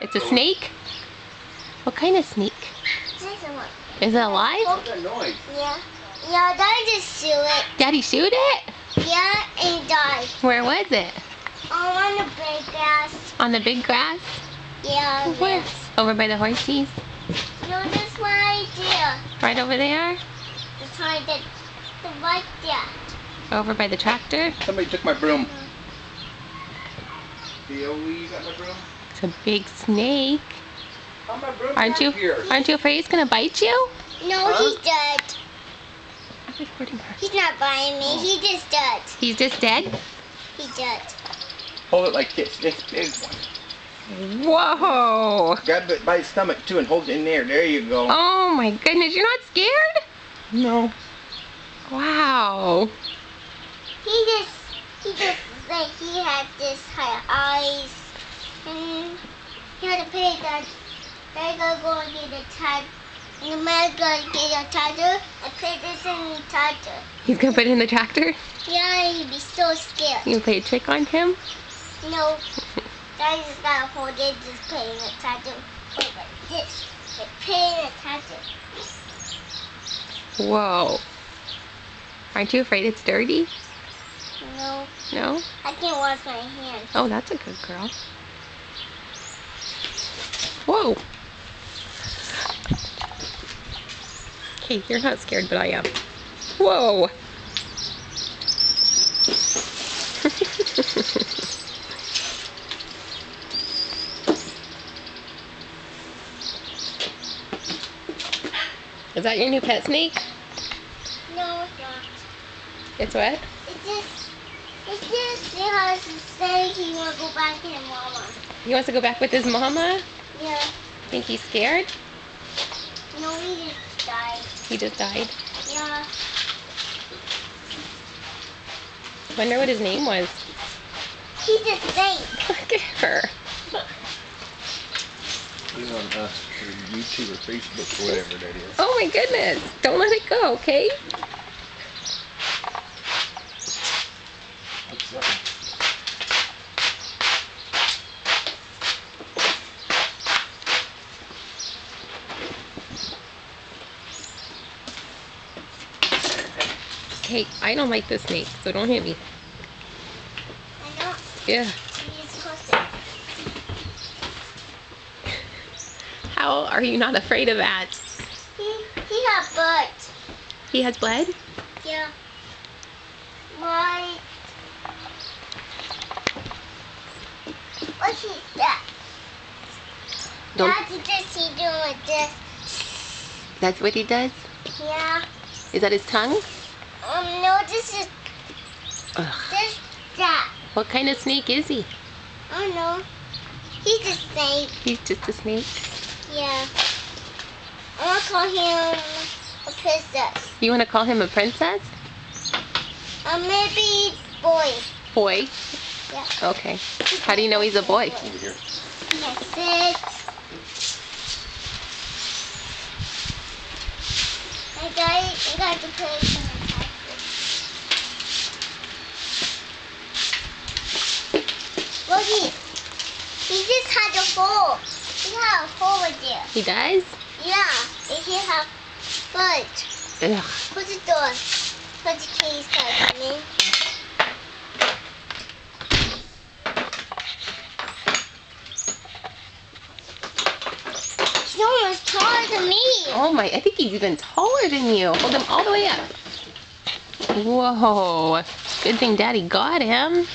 It's a snake? What kind of snake? Is it alive? What's that noise? Yeah. Yeah, Daddy just shoot it. Daddy shoot it? Yeah, and died. Where was it? On the big grass. On the big grass? Yeah, Where? Over by the horses? No, this one right there. Right over there? This one right there. Over by the tractor? Somebody took my broom. Theo, you got my broom? It's a big snake. How my broom Aren't you? back here? Aren't you afraid it's gonna bite you? No, Huh? he's dead. I'm recording her. He's not biting me. He just dead. He's just dead? He's dead. Hold it like this big one. Whoa! Grab it by the stomach too and hold it in there. There you go. Oh my goodness, you're not scared? No. Wow. He just like he had this eyes, and he had to pay that. They're gonna go and get the tag, and the man's gonna get a tractor and put this in the tractor. He's gonna put it in the tractor? Yeah, he'd be so scared. You gonna play a trick on him? No, Daddy just gotta hold it, just put it in the tractor, hold it like this, and put it in the tractor. Whoa. Aren't you afraid it's dirty? No, No? I can't wash my hands. Oh, that's a good girl. Whoa. Okay, you're not scared, but I am. Whoa. Is that your new pet snake? No, it's not. It's what? It's just because he said he want to go back to his mama. He wants to go back with his mama? Yeah. Think he's scared? No, he just died. He just died. Yeah. Wonder what his name was. He just sank. Look at her. He's on YouTube or Facebook or whatever that is. Oh my goodness. Don't let it go, okay? What's that? Hey, I don't like the snake, so don't hit me. I know. Yeah. He's closer. How are you not afraid of that? He got blood. He has blood? Yeah. Right. What's that? Don't. Daddy just he doing like this. That's what he does? Yeah. Is that his tongue? No, this is Ugh. that. What kind of snake is he? I don't know. He's a snake. He's just a snake. Yeah. I want to call him a princess. You want to call him a princess? Maybe boy. Boy? Yeah. Okay. How do you know he's a boy? Over here. That's it. I got to put it in the packet. Look, he just had a hole. He had a hole right there. He does? Yeah, and he had foot. Ugh. Put the door. Put the keys card in. He's almost taller than me. Oh my, I think he's even taller than you. Hold him all the way up. Whoa. Good thing Daddy got him.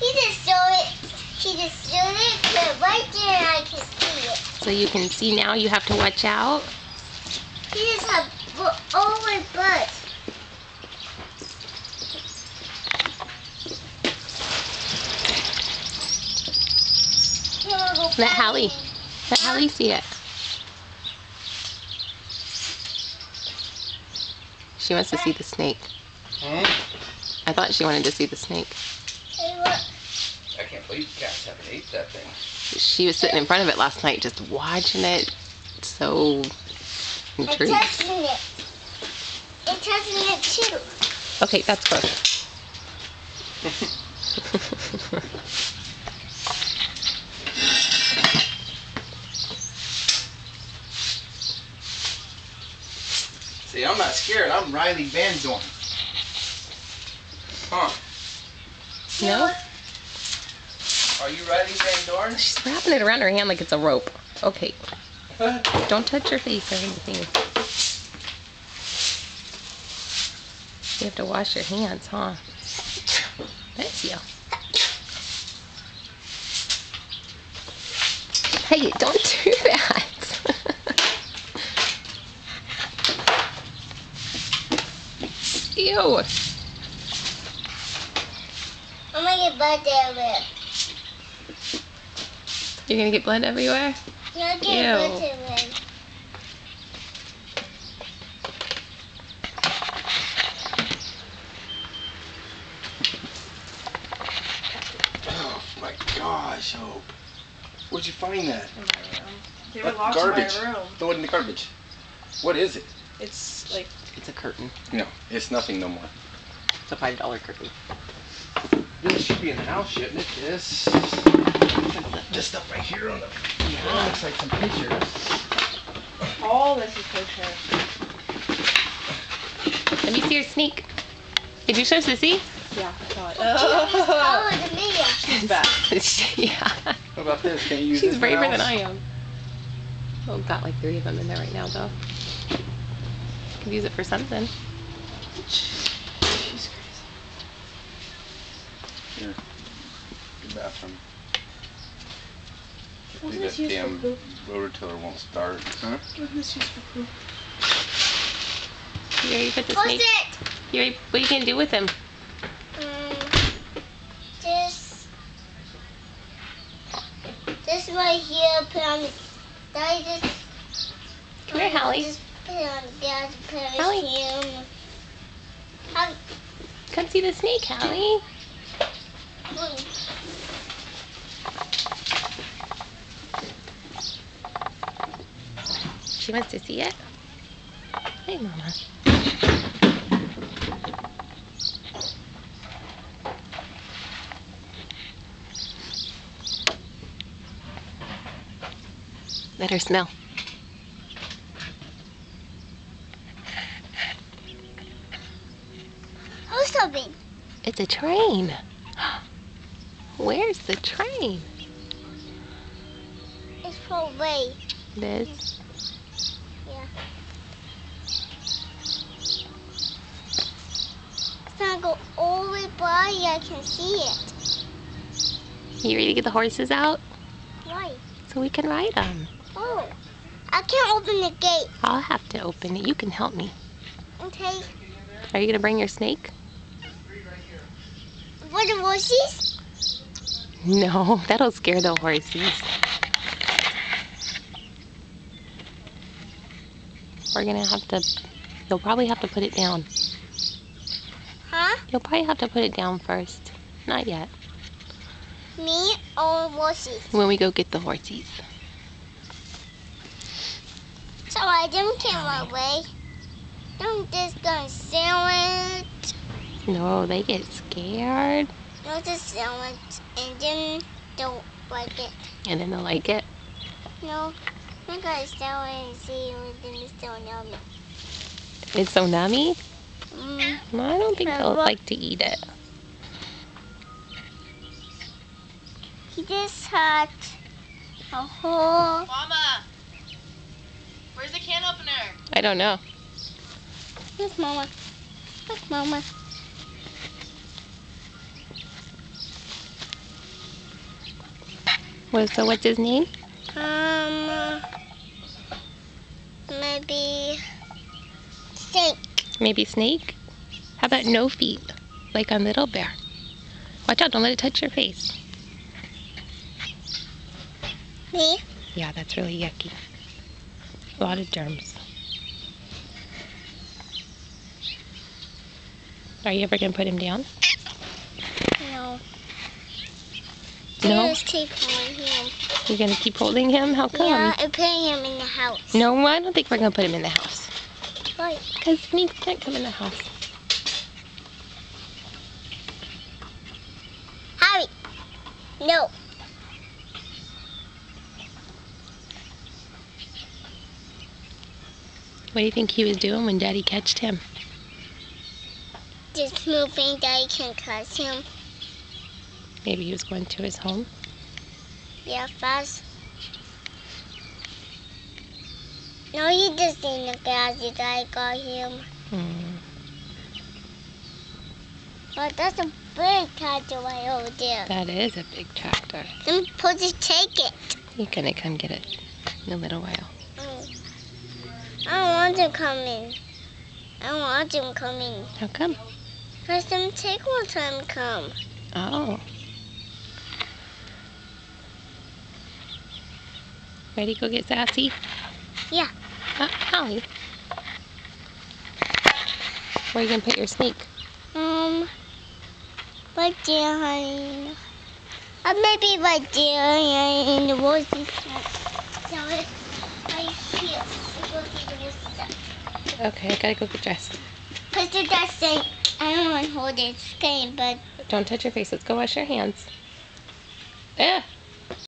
He just showed it. He just showed it, but right there I can see it. So you can see now you have to watch out. He just had over butt. Let Hallie. Let Hallie see it. She wants to see the snake. Hmm? I thought she wanted to see the snake. Hey, look. I can't believe cats haven't ate that thing. She was sitting in front of it last night just watching it. So I'm intrigued. touching it. I'm touching it too. Okay, that's gross. Hey, I'm not scared. I'm Riley Van Dorn. Huh? No? Are you Riley Van Dorn? She's wrapping it around her hand like it's a rope. Okay. Don't touch your face or anything. You have to wash your hands, huh? Bless you. Hey, don't do that. Ew. I'm gonna get blood everywhere. You're gonna get blood everywhere? You're gonna get Ew. blood everywhere. Oh my gosh, Hope. Where'd you find that? In my room. They were What locked garbage? in my room. Throw it in the garbage. What is it? It's like It's a curtain. No, it's nothing no more. It's a $5 curtain. This should be in the house, shouldn't it? This stuff right here on the. Yeah. Looks like some pictures. all this is pictures. Let me see your sneak. Did you show Sissy? Yeah, I saw it. Oh, the video. She's back. Yeah. What about this? Can you use She's this braver mouse? than I am. Oh, got like 3 of them in there right now, though. Could use it for something. She's crazy. Here. Your bathroom. What's Maybe this that used damn for poop? rototiller won't start. Huh? What's this used for poop? You ready to put the What's snake? it? You ready? What are you gonna do with him? This right here, put on the. I just. Come here, Hallie. Just put it on the gas, put it Hallie. here. Hallie. Come see the snake, Hallie. She wants to see it. Hey, Mama. Let her smell. Who's something? It's a train. Where's the train? It's far away. It is. Yeah. It's gonna go all the way by. I can see it. You ready to get the horses out Why? so we can ride them? Oh. I can't open the gate. I'll have to open it. You can help me. Okay. Are you gonna bring your snake? For the horses? No, that'll scare the horses. We're gonna have to, you'll probably have to put it down. Huh? You'll probably have to put it down first. Not yet. Me or horses? When we go get the horses. So I didn't came away. I'm just gonna sell it. No, they get scared. No, just sell it. And then don't like it. And then they'll like it. No. I'm gonna sell it and see if it's still yummy. It's so nummy. Mm. No, I don't think they'll like to eat it. He just had a whole. Mama! Where's the can opener? I don't know. Here's Mama. Look, Mama. So what's his name? Maybe snake. Maybe Snake? How about No Feet? Like on Little Bear. Watch out, don't let it touch your face. Me? Yeah, that's really yucky. A lot of germs. Are you ever going to put him down? No. No? Just keep on him. You're going to keep holding him? How come? Yeah, and put him in the house. No, I don't think we're going to put him in the house. Why? Because Snake can't come in the house. Harry. No. What do you think he was doing when Daddy catched him? Just moving that he can catch him. Maybe he was going to his home. Yeah, fast. No, he just in the grass that I got him. Hmm. But that's a big tractor right over there. That is a big tractor. I'm supposed to take it. He's gonna come get it in a little while. I don't want him coming. I don't want him coming. How come? First time take one time come. Oh. Ready to go get Sassy? Yeah. Holly. Where are you gonna put your snake? Right there, honey. Maybe right there in the woods. So it's right here. Go see the woods stuff. Okay, I gotta go get dressed. Put the dust in. I don't want to hold it. It's game, but Don't touch your face. Let's go wash your hands. Yeah.